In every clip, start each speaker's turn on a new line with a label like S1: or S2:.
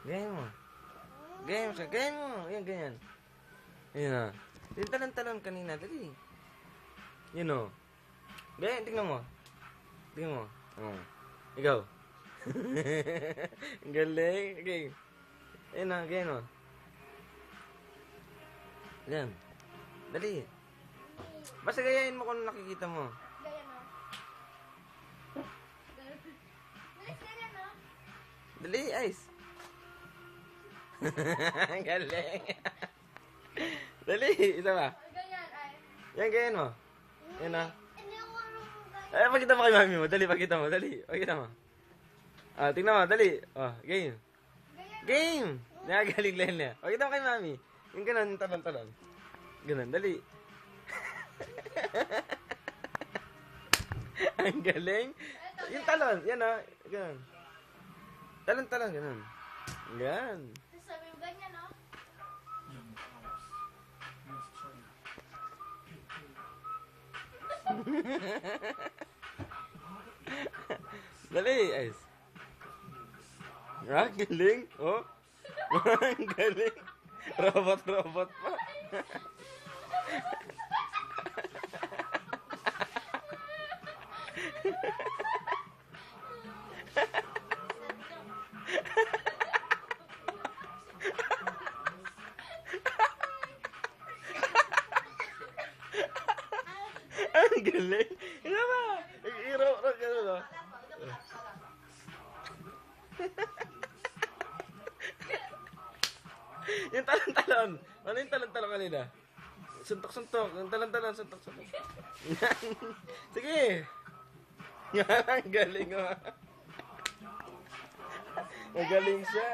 S1: Ganyan mo. Ganyan mo siya. Ganyan mo. Yan, ganyan. Ayun na. Yung talon-talon kanina. Dali. Yun o. Ganyan, tingnan mo. Tingnan mo. Oh. Ikaw. Ang galing. Okay. Ayun na, ganyan o. Ganyan. Dali. Basta gayahin mo kung nakikita mo.
S2: Ganyan o. Bilis ganyan o.
S1: Dali, Ice. Ang galing. Dali, isa ba?
S2: Ganyan ay.
S1: Yan, ganyan mo. Yan na.
S2: Hindi ako marunong
S1: Ay, pakita mo kay mami mo. Dali, pakita mo. Dali, pakita mo. Ah, tingnan mo. Dali. Oh, game.
S2: ganyan.
S1: Game! Nakagaling lang niya. Pakita mo kay mami. Yung ganun, yung talon-talon. Ganun, dali. Ang galing. Yung talon, yan o. Ganun. Talon-talon, ganun. Yan.
S2: Sabi mo ganyan o.
S1: Dali, Ice. Ah, galing. Oh. Ang galing. Robot-robot pa. Ang galing. Ito ba? Iro-ro ka na. Yung talon-talon. Ano yung talon-talon kanina? Suntok-suntok. Yung talon-talon, suntok-suntok. Yan. Sige. Yan, ang galing mo. Magaling siya.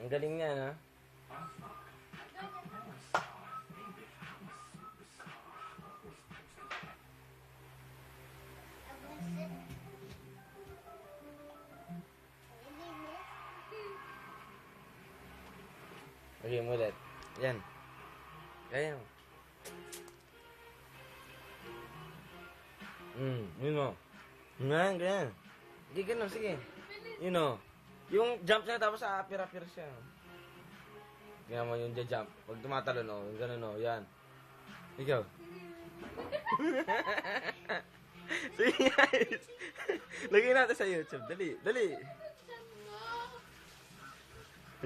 S1: Ang galing niya, no? Okay, mulit. Yan. Kaya mo. Yun mo. Ganyan, ganyan. Hindi ganun, sige. Yun o. Yung jump niya tapos apir-apir siya. Ganyan mo yung jump. Pag tumatalon o, yung ganun o, yan. Ikaw. Sige guys. Lagay natin sa YouTube. Dali, dali.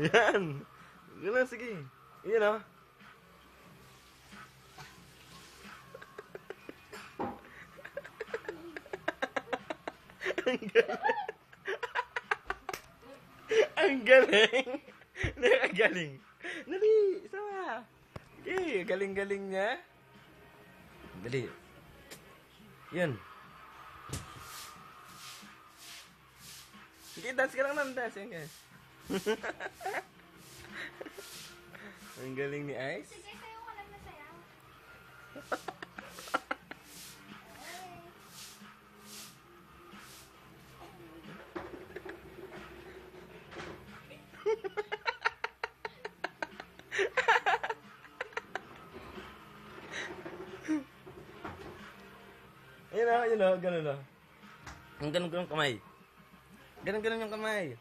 S1: Yan. Ganun, sige. Yun o. Ang galing. Ang galing. Nakagaling. Dali, isa pa. Okay, galing-galing niya. Dali. Yun. Sige, dance ka lang ng dance. Yan ka. Ang galing ni Ice.
S2: Sige, sayo ka lang na sayaw.
S1: Yun o, ganun o. Ang ganun-ganun kamay. Ganun-ganun yung kamay.